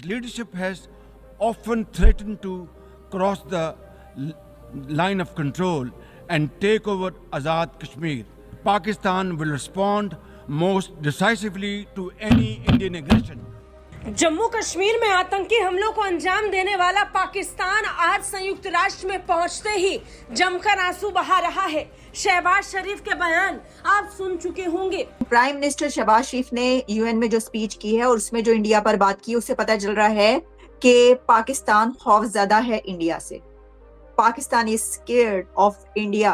Leadership has often threatened to cross the line of control and take over Azad Kashmir. Pakistan will respond most decisively to any Indian aggression. Jammu Kashmir में आतंकी हमलों को अंजाम देने वाला पाकिस्तान आज संयुक्त राष्ट्र में पहुंचते ही जमकर आंसू बहा रहा है। शहबाज शरीफ के बयान आप सुन चुके होंगे। प्राइम मिनिस्टर शहबाज शरीफ ने यूएन में जो स्पीच की है और उसमें जो इंडिया पर बात की, उससे पता चल रहा है कि पाकिस्तान खौफजदा है इंडिया से। Pakistan is scared of India,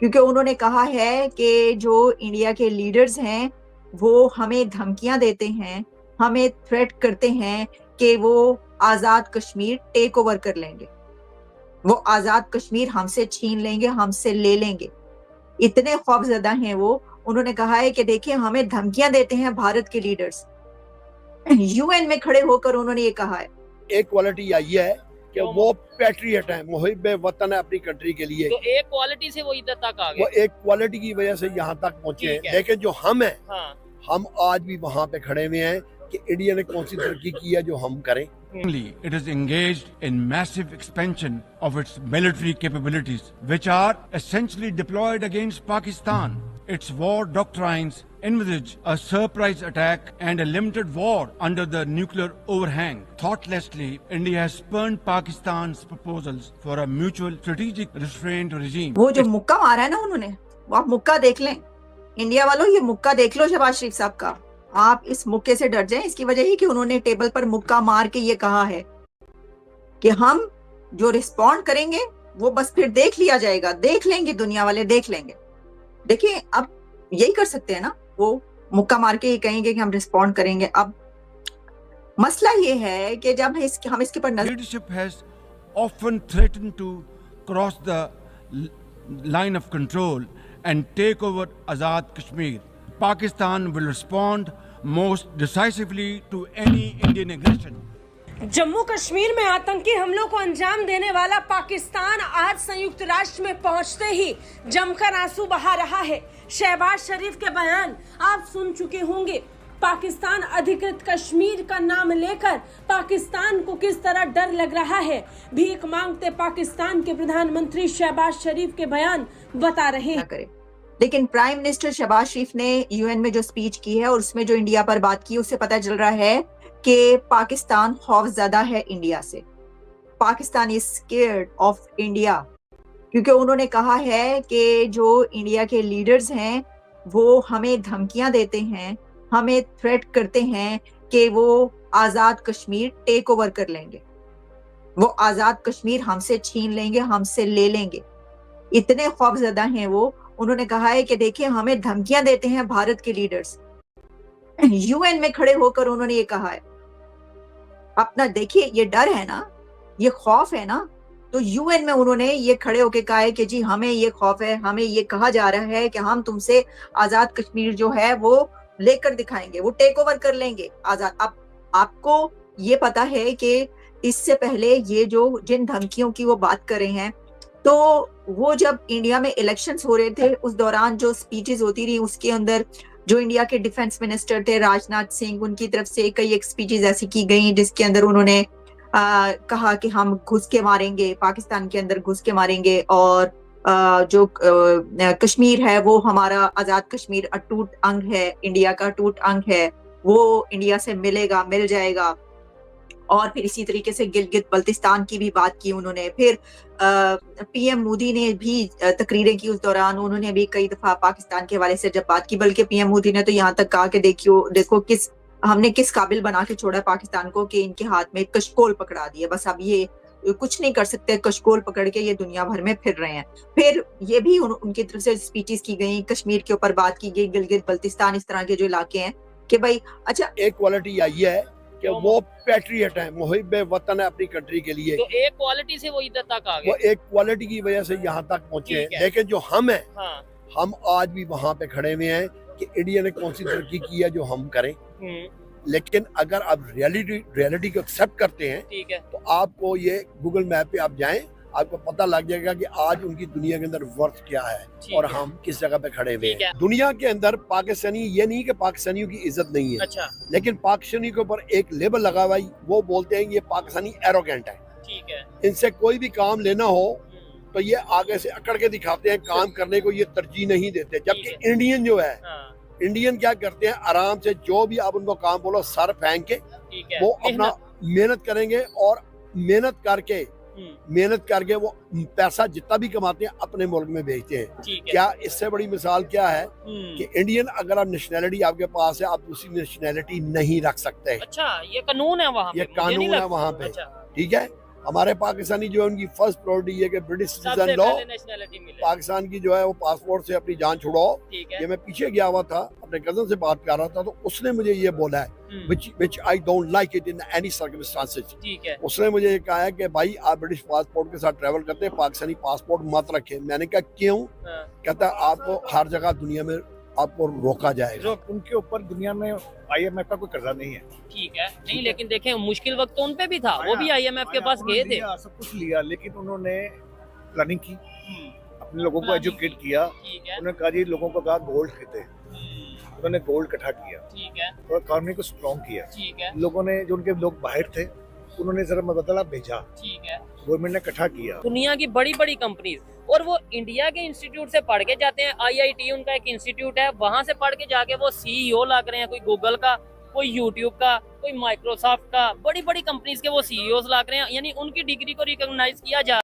क्योंकि उन्होंने कहा है कि जो इंडिया के लीडर्स हैं वो हमें धमकियां देते हैं, हमें थ्रेट करते हैं कि वो आजाद कश्मीर टेक ओवर कर लेंगे, वो आजाद कश्मीर हमसे छीन लेंगे, हमसे ले लेंगे। इतने खौफजदा हैं वो। उन्होंने कहा है कि देखिए हमें धमकियां देते हैं भारत के लीडर्स। यूएन में खड़े होकर उन्होंने ये कहा है। एक क्वालिटी आई है कि वो पैट्रियट है, मुहिब वतन है अपनी कंट्री के लिए। तो एक क्वालिटी से वो इधर तक आ गए। वो एक क्वालिटी की वजह से यहाँ तक पहुँचे हैं। लेकिन जो हम हैं, हम आज भी वहाँ पे खड़े हुए हैं कि इंडिया ने कौन सी तरक्की की है जो हम करें। It is engaged in massive expansion of its military capabilities, which are essentially deployed against Pakistan. Its war doctrines envisage a surprise attack and a limited war under the nuclear overhang. Thoughtlessly, India has spurned Pakistan's proposals for a mutual strategic restraint regime. वो जो मुक्का मारा है ना उन्होंने, वो आप मुक्का देख लें। इंडिया वालों, ये मुक्का देख लो शहबाज शरीफ साहब का। आप इस मुक्के से डर जाएं। इसकी वजह ही कि उन्होंने टेबल पर मुक्का मार के ये कहा है कि हम जो रिस्पॉन्ड करेंगे वो बस फिर देख लिया जाएगा, देख लेंगे, दुनिया वाले देख लेंगे। देखिए अब यही कर सकते हैं ना, वो मुक्का मार के ये कहेंगे कि हम रिस्पॉन्ड करेंगे। अब मसला ये है कि जब हम इसके पर Leadership has often threatened to cross the line of control and take over Azad Kashmir. Pakistan will respond most decisively to any Indian aggression. Jammu Kashmir में आतंकी हमलों को अंजाम देने वाला पाकिस्तान आज संयुक्त राष्ट्र में पहुंचते ही जमकर आंसू बहा रहा है। शहबाज शरीफ के बयान आप सुन चुके होंगे। पाकिस्तान अधिकृत कश्मीर का नाम लेकर पाकिस्तान को किस तरह डर लग रहा है, भीख मांगते पाकिस्तान के प्रधानमंत्री शहबाज शरीफ के बयान बता रहे हैं। लेकिन प्राइम मिनिस्टर शहबाज शरीफ ने यूएन में जो स्पीच की है और उसमें जो इंडिया पर बात की, उससे पता चल रहा है कि पाकिस्तान खौफजदा है इंडिया से। Pakistan is scared of India, क्योंकि उन्होंने कहा है कि जो इंडिया के लीडर्स हैं वो हमें धमकियां देते हैं, हमें थ्रेट करते हैं कि वो आजाद कश्मीर टेक ओवर कर लेंगे, वो आजाद कश्मीर हमसे छीन लेंगे, हमसे ले लेंगे। इतने खौफजदा हैं वो। उन्होंने कहा है कि देखिए हमें धमकियां देते हैं भारत के लीडर्स। यूएन में खड़े होकर उन्होंने ये कहा है। अपना देखिए, ये डर है ना, ये खौफ है ना, तो यूएन में उन्होंने ये खड़े होकर कहा है कि जी हमें ये खौफ है, हमें ये कहा जा रहा है कि हम तुमसे आजाद कश्मीर जो है वो लेकर दिखाएंगे, वो टेक ओवर कर लेंगे आजाद। अब आपको ये पता है कि इससे पहले ये जो जिन धमकियों की वो बात कर रहे हैं, तो वो जब इंडिया में इलेक्शंस हो रहे थे उस दौरान जो स्पीचेस होती रही, उसके अंदर जो इंडिया के डिफेंस मिनिस्टर थे राजनाथ सिंह, उनकी तरफ से कई एक स्पीचेस ऐसी की गई जिसके अंदर उन्होंने कहा कि हम घुस के मारेंगे, पाकिस्तान के अंदर घुस के मारेंगे, और जो कश्मीर है वो हमारा आजाद कश्मीर अटूट अंग है, इंडिया का अटूट अंग है, वो इंडिया से मिलेगा, मिल जाएगा। और फिर इसी तरीके से गिलगित बल्तिस्तान की भी बात की उन्होंने। फिर पीएम मोदी ने भी तकरीरें की उस दौरान, उन्होंने भी कई दफा पाकिस्तान के हवाले से जब बात की, बल्कि पीएम मोदी ने तो यहाँ तक कहा कि देखो हमने किस काबिल बना के छोड़ा पाकिस्तान को कि इनके हाथ में कशकोल पकड़ा दिया, बस अब ये कुछ नहीं कर सकते, कशकोल पकड़ के ये दुनिया भर में फिर रहे हैं। फिर ये भी उनकी तरफ से स्पीचेस की गई, कश्मीर के ऊपर बात की गई, गिलगित बल्तिस्तान इस तरह के जो इलाके हैं कि भाई अच्छा। एक क्वालिटी आई है कि वो पैट्रियट है, मुहिब वतन है अपनी कंट्री के लिए। तो एक क्वालिटी से वो इधर तक आ गए। वो एक क्वालिटी की वजह से यहाँ तक पहुँचे हैं। लेकिन जो हम हैं, हम आज भी वहाँ पे खड़े हुए हैं कि इंडिया ने कौन सी तरक्की की है जो हम करें। लेकिन अगर आप रियलिटी को एक्सेप्ट करते हैं, ठीक है, तो आपको ये गूगल मैप पे आप जाएं, آپ کو پتہ لگ جائے گا کہ آج ان کی دنیا کے اندر ورتھ کیا ہے ٹھیک اور ہے۔ ہم کس جگہ پہ کھڑے ہوئے ٹھیک ہے۔ ہیں. دنیا کے اندر پاکستانی یہ نہیں کہ پاکستانیوں کی عزت نہیں ہے، اچھا لیکن پاکستانی کے اوپر ایک لیبل لگا ہوا ہے، وہ بولتے ہیں یہ پاکستانی ایروگینٹ ہے. ٹھیک ہے۔ ان سے کوئی بھی کام لینا ہو تو یہ آگے سے اکڑ کے دکھاتے ہیں، کام کرنے کو یہ ترجیح نہیں دیتے. جبکہ انڈین جو ہے، ہاں انڈین کیا کرتے ہیں، آرام سے جو بھی آپ ان کو کام بولو سر پھینک کے ٹھیک ہے۔ وہ اپنا محنت کریں گے، اور محنت کر کے وہ پیسہ جتنا بھی کماتے ہیں اپنے ملک میں بھیجتے ہیں. ٹھیک ہے۔ کیا اس سے بڑی مثال کیا ہے ہوں۔ کہ انڈین اگر آپ نیشنلٹی آپ کے پاس ہے، آپ دوسری نیشنلٹی نہیں رکھ سکتے. اچھا یہ قانون ہے وہاں پہ، یہ مجھے نہیں قانون ہے لگتا۔ وہاں پہ. اچھا ٹھیک ہے. ہمارے پاکستانی جو ہے ان کی فرسٹ پرائورٹی ہے کہ برٹش سب سٹیزن سے لو، پہلے نیشنلٹی ملے۔ پاکستان کی جو ہے وہ پاسپورٹ سے اپنی جان چھڑاؤ. ٹھیک ہے۔ یہ میں پیچھے گیا ہوا تھا، اپنے کزن سے بات کر رہا تھا، تو اس نے مجھے یہ بولا ہے which I don't like it in any circumstances. ٹھیک ہے۔ اس نے مجھے یہ کہا ہے کہ بھائی آپ برٹش پاسپورٹ کے ساتھ ٹریول کرتے ہیں، پاکستانی پاسپورٹ مت رکھیں. میں نے کہا کیوں؟ ہاں۔ کہتا ہے آپ کو ہر جگہ دنیا میں آپ کو روکا جائے گا. ان کے اوپر دنیا میں آئی ایم ایف کا کوئی قرضہ نہیں ہے. ٹھیک ہے۔ نہیں لیکن دیکھیں مشکل وقت تو ان پہ بھی تھا، وہ بھی آئی ایم ایف کے پاس گئے تھے۔ سب کچھ لیا، لیکن انہوں نے پلاننگ کی، اپنے لوگوں کو ایجوکیٹ کیا. ٹھیک ہے۔ انہوں نے کہا جی لوگوں کو کہا گولڈ خریدے، انہوں نے گولڈ اکٹھا کیا ٹھیک ہے۔ اور اکانومی کو اسٹرانگ کیا. ٹھیک ہے۔ لوگوں نے جو ان کے لوگ باہر تھے انہوں نے ذرا مبادلہ بھیجا، ٹھیک ہے۔ گورنمنٹ نے اکٹھا کیا. دنیا کی بڑی بڑی کمپنیز، اور وہ انڈیا کے انسٹیٹیوٹ سے پڑھ کے جاتے ہیں. آئی آئی ٹی ان کا ایک انسٹیٹیوٹ ہے، وہاں سے پڑھ کے جا کے وہ سی ای او لاگ رہے ہیں، کوئی گوگل کا، کوئی یوٹیوب کا، کوئی مائکروسافٹ کا، بڑی بڑی کمپنیز کے وہ سی ای اوز لاگ رہے ہیں. یعنی ان کی ڈگری کو ریکگنائز کیا جا